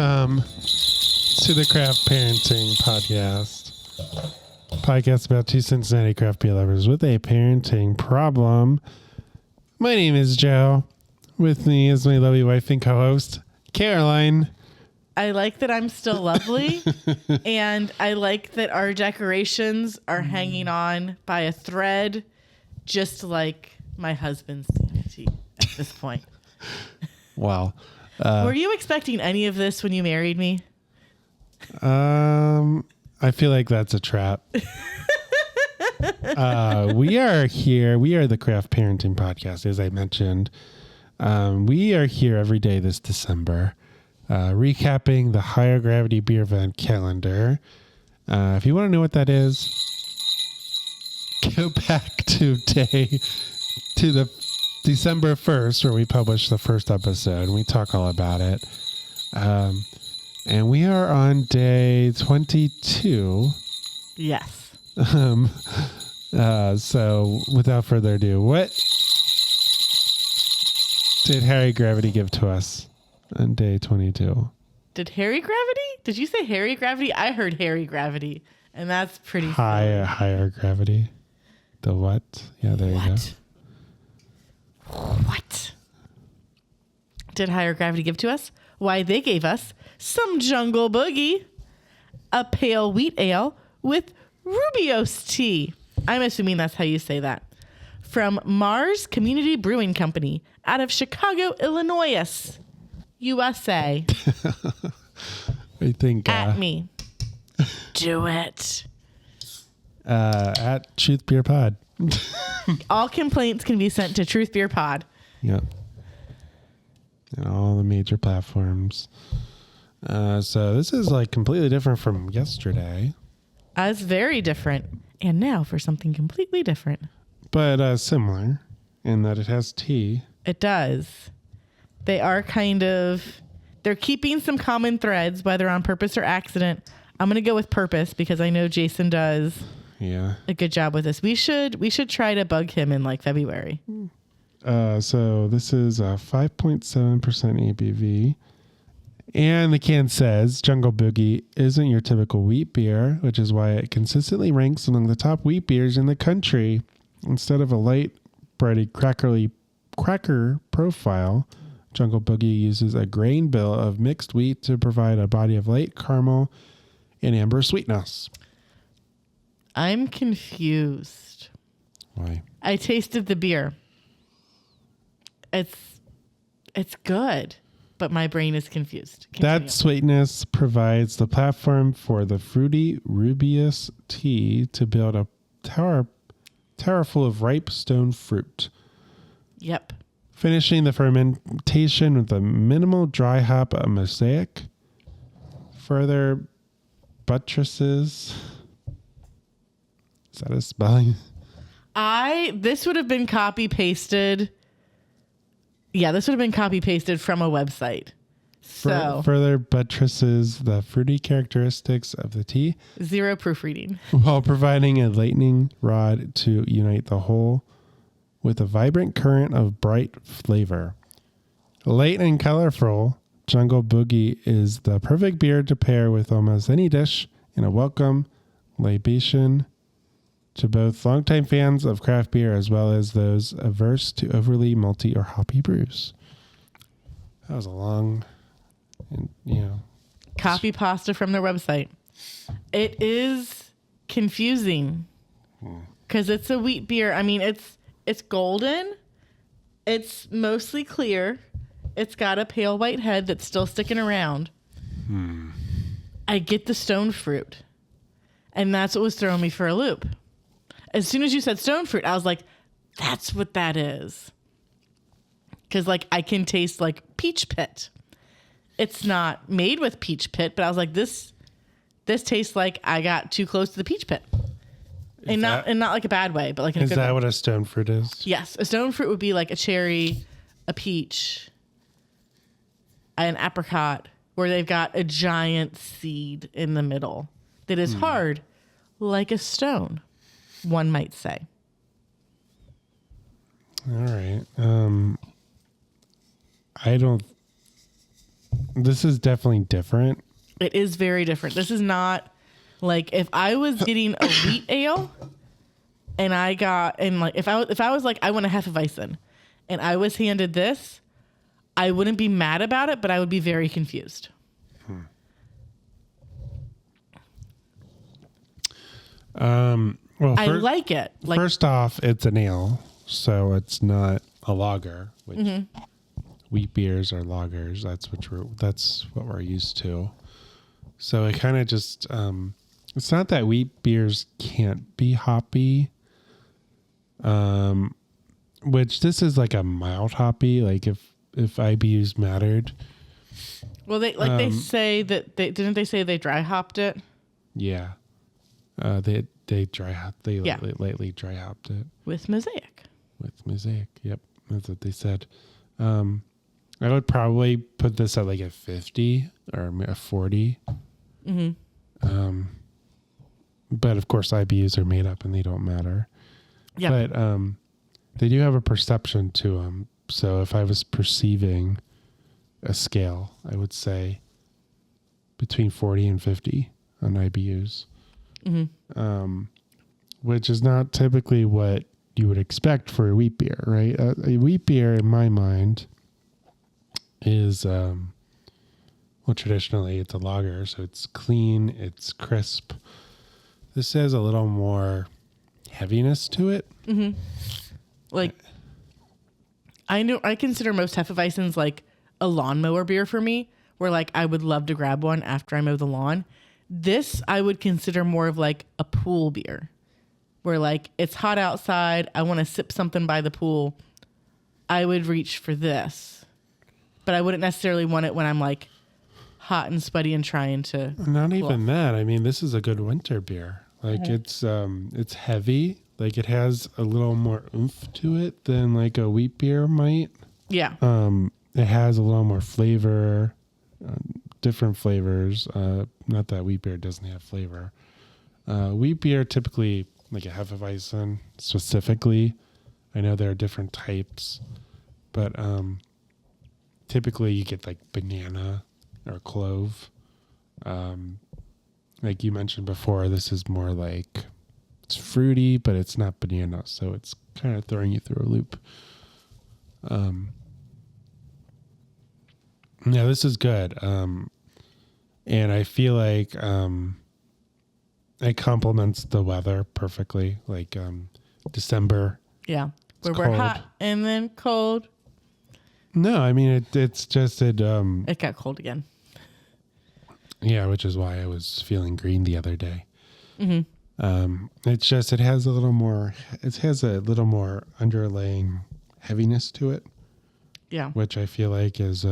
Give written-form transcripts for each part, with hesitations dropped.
Welcome to the Craft Parenting Podcast about two Cincinnati craft beer lovers with a parenting problem. My name is Joe. With me is my lovely wife and co-host, Caroline. I like that I'm still lovely, and I like that our decorations are hanging on by a thread, just like my husband's sanity at this point. Wow. Were you expecting any of this when you married me? I feel like that's a trap. We are here. We are the Craft Parenting Podcast, as I mentioned. We are here every day this December, recapping the Higher Gravity Beervent calendar. If you want to know what that is, go back to the December 1st, where we published the first episode, and we talk all about it. And we are on day 22. Yes. So without further ado, what did Harry Gravity give to us on day 22? Did Harry Gravity? Did you say Harry Gravity? I heard Harry Gravity, and that's pretty higher gravity. The what? Yeah, there you go. What did Higher Gravity give to us? Why, they gave us some Jungle Boogie, a pale wheat ale with Rooibos tea. I'm assuming that's how you say that. From Marz Community Brewing Company out of Chicago, Illinois, USA. I think at me. Do it. At Truth Beer Pod. All complaints can be sent to Truth Beer Pod. Yep. And all the major platforms. So this is like completely different from yesterday. It's very different. And now for something completely different. But similar in that it has tea. It does. They are they're keeping some common threads, whether on purpose or accident. I'm going to go with purpose because I know Jason does a good job with this. We should try to bug him in like February. So this is a 5.7% ABV. And the can says Jungle Boogie isn't your typical wheat beer, which is why it consistently ranks among the top wheat beers in the country. Instead of a light, bready, cracker profile, Jungle Boogie uses a grain bill of mixed wheat to provide a body of light caramel and amber sweetness. I'm confused. Why? I tasted the beer. It's good, but my brain is confused. Continue. That sweetness provides the platform for the fruity Rooibos tea to build a tower full of ripe stone fruit. Yep. Finishing the fermentation with a minimal dry hop Mosaic. Further buttresses. Is that a spelling? This would have been copy pasted. Yeah, this would have been copy pasted from a website. So further buttresses the fruity characteristics of the tea. Zero proofreading. While providing a lightning rod to unite the whole with a vibrant current of bright flavor. Light and colorful, Jungle Boogie is the perfect beer to pair with almost any dish and a welcome libation to both longtime fans of craft beer as well as those averse to overly malty or hoppy brews. That was a long, copy pasta from their website. It is confusing because it's a wheat beer. I mean, it's golden. It's mostly clear. It's got a pale white head that's still sticking around. I get the stone fruit, and that's what was throwing me for a loop. As soon as you said stone fruit, I was like, that's what that is. Because, like, I can taste, like, peach pit. It's not made with peach pit, but I was like, this tastes like I got too close to the peach pit. And not like a bad way, but like in a good way. Is that what a stone fruit is? Yes. A stone fruit would be like a cherry, a peach, an apricot, where they've got a giant seed in the middle that is hard like a stone, one might say. All right. I This is definitely different. It is very different. This is not like if I was getting a wheat ale and if I was like, I want a Hefeweizen and I was handed this, I wouldn't be mad about it, but I would be very confused. Well, I like it. Like, first off, it's an ale, so it's not a lager, which wheat beers are lagers. That's what we're used to. So it kind of just it's not that wheat beers can't be hoppy. Which this is like a mild hoppy, like if IBUs mattered. well, they say that didn't they say they dry hopped it? Yeah. They lightly dry hopped it With Mosaic. with Mosaic. Yep, that's what they said. I would probably put this at like a 50 or a 40. But of course, IBUs are made up and they don't matter. Yeah. But they do have a perception to them. So if I was perceiving a scale, I would say between 40 and 50 on IBUs. Which is not typically what you would expect for a wheat beer, right? A wheat beer, in my mind, is traditionally it's a lager, so it's clean, it's crisp. This has a little more heaviness to it. Like, I consider most Hefeweizens like a lawnmower beer for me, where like I would love to grab one after I mow the lawn. This I would consider more of like a pool beer, where like it's hot outside, I want to sip something by the pool. I would reach for this, but I wouldn't necessarily want it when I'm like hot and sweaty and trying to. Not even that. I mean, this is a good winter beer. Like it's heavy. Like it has a little more oomph to it than like a wheat beer might. Yeah. It has a little more flavor, different flavors. Not that wheat beer doesn't have flavor. Wheat beer typically, like a Hefeweizen specifically, I know there are different types, but typically you get like banana or clove. Like you mentioned before, this is more like it's fruity, but it's not banana, so it's kind of throwing you through a loop. Yeah, this is good. And I feel like it complements the weather perfectly. Like December. Yeah. Where cold. we're hot and then cold. No, I mean it's just it got cold again. Yeah, which is why I was feeling green the other day. It's just it has a little more underlying heaviness to it. Yeah. Which I feel like it's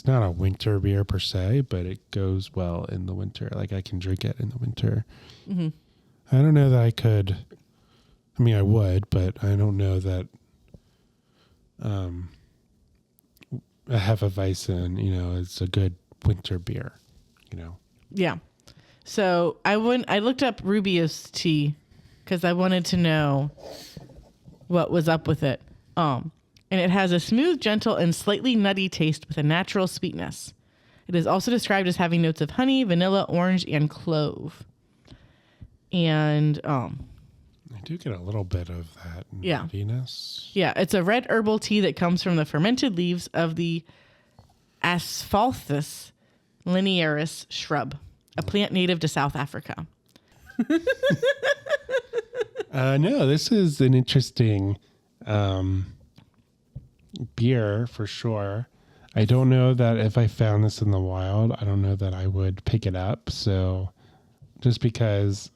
not a winter beer per se, but it goes well in the winter. Like I can drink it in the winter. I don't know that I could. I mean, I would, but I don't know that a Hefeweizen, is a good winter beer. Yeah. So I looked up Rooibos tea because I wanted to know what was up with it. And it has a smooth, gentle, and slightly nutty taste with a natural sweetness. It is also described as having notes of honey, vanilla, orange, and clove. And I do get a little bit of that nuttiness. Yeah, it's a red herbal tea that comes from the fermented leaves of the Asphalthus linearis shrub, a plant native to South Africa. No, this is an interesting beer for sure. I don't know that if I found this in the wild, I don't know that I would pick it up. So just because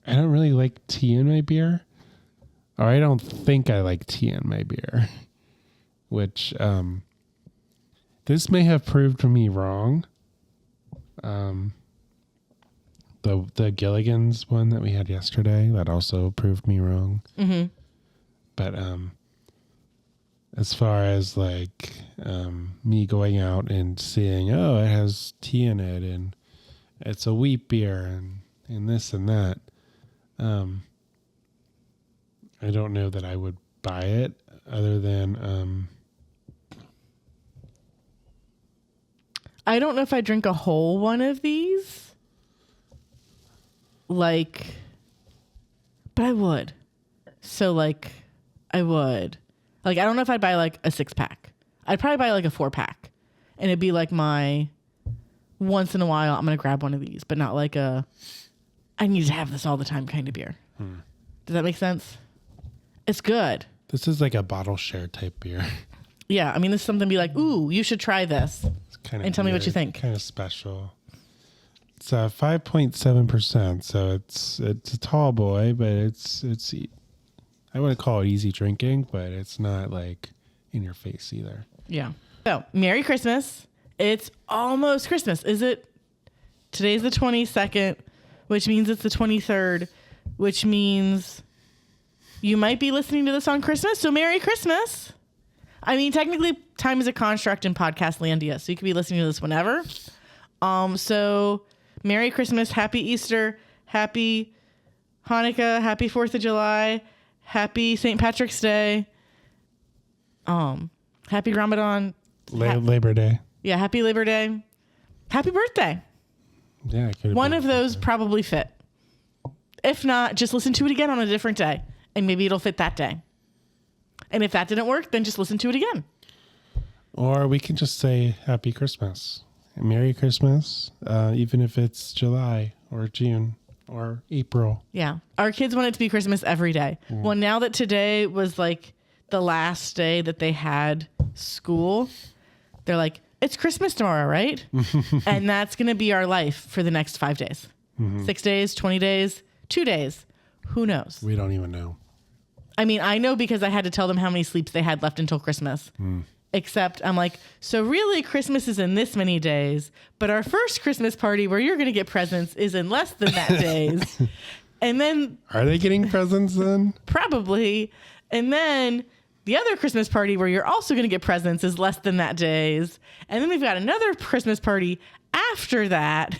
I don't really like tea in my beer, or I don't think I like tea in my beer, which this may have proved me wrong. The Gilligan's one that we had yesterday, that also proved me wrong. But as far as like me going out and seeing, oh, it has tea in it and it's a wheat beer and this and that, I don't know that I would buy it other than I don't know if I drink a whole one of these. Like, but I would. So like, I would. Like, I don't know if I'd buy like a 6-pack. I'd probably buy like a 4-pack. And it'd be like my once in a while, I'm going to grab one of these, but not like a, I need to have this all the time kind of beer. Does that make sense? It's good. This is like a bottle share type beer. Yeah. I mean, this is something to be like, ooh, you should try this. And tell me what you think. Kind of special. It's 5.7%. So it's a tall boy, but it's I wouldn't call it easy drinking, but it's not like in your face either. Yeah. So, Merry Christmas. It's almost Christmas. Is it? Today's the 22nd, which means it's the 23rd, which means you might be listening to this on Christmas. So, Merry Christmas. I mean, technically, time is a construct in podcast landia, so you could be listening to this whenever. So, Merry Christmas, Happy Easter, Happy Hanukkah, Happy 4th of July, Happy St. Patrick's Day, Happy Ramadan. Labor Day. Yeah, Happy Labor Day. Happy birthday. Yeah. One of those probably fit. If not, just listen to it again on a different day, and maybe it'll fit that day. And if that didn't work, then just listen to it again. Or we can just say Happy Christmas. Merry Christmas, even if it's July or June or April. Yeah. Our kids want it to be Christmas every day. Well, now that today was like the last day that they had school, they're like, it's Christmas tomorrow, right? And that's going to be our life for the next 5 days. 6 days, 20 days, 2 days. Who knows? We don't even know. I mean, I know because I had to tell them how many sleeps they had left until Christmas. Except I'm like, so really Christmas is in this many days, but our first Christmas party where you're going to get presents is in less than that days. And then... Are they getting presents then? Probably. And then the other Christmas party where you're also going to get presents is less than that days. And then we've got another Christmas party after that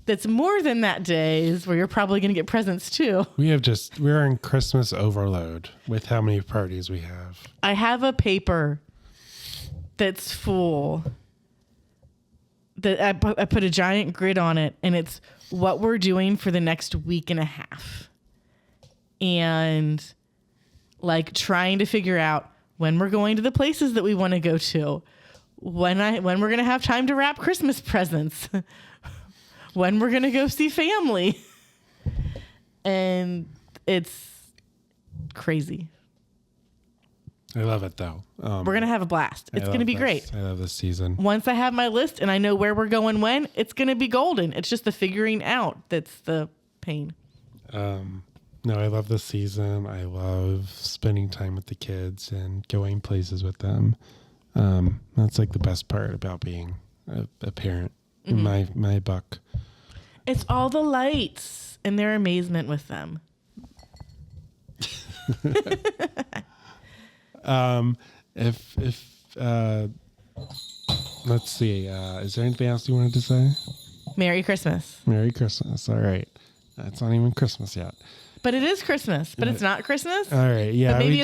that's more than that days where you're probably going to get presents too. We're in Christmas overload with how many parties we have. I have a paper that's full that I put a giant grid on it, and it's what we're doing for the next week and a half. And like trying to figure out when we're going to the places that we want to go to, when we're going to have time to wrap Christmas presents, when we're going to go see family. And it's crazy. I love it though. We're going to have a blast. It's going to be great. I love this season. Once I have my list and I know where we're going when, it's going to be golden. It's just the figuring out that's the pain. No, I love this season. I love spending time with the kids and going places with them. That's like the best part about being a parent in my book. It's all the lights and their amazement with them. If let's see, is there anything else you wanted to say? Merry Christmas. Merry Christmas. All right. It's not even Christmas yet. But it is Christmas, but it's not Christmas. All right. Yeah. We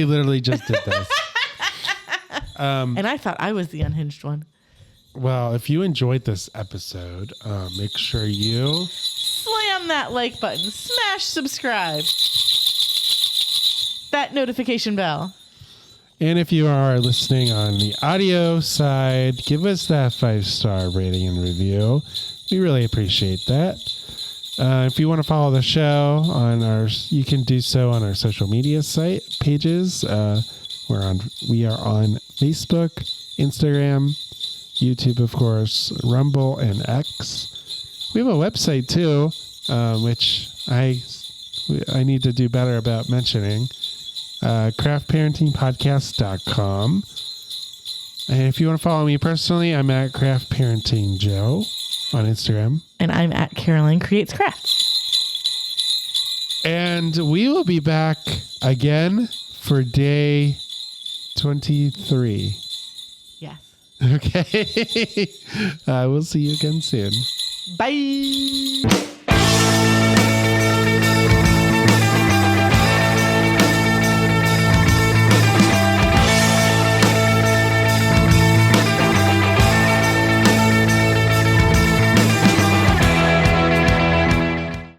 literally just did this. And I thought I was the unhinged one. Well, if you enjoyed this episode, make sure you slam that like button, smash subscribe, that notification bell. And if you are listening on the audio side, give us that 5-star rating and review. We really appreciate that. If you want to follow the show you can do so on our social media pages. We are on Facebook, Instagram, YouTube, of course, Rumble, and X. We have a website too, which I need to do better about mentioning. craftparentingpodcast.com. And if you want to follow me personally, I'm at Craft Parenting Joe on Instagram. And I'm at Caroline Creates Crafts. And we will be back again for day 23. Yes. Okay. We'll see you again soon. Bye.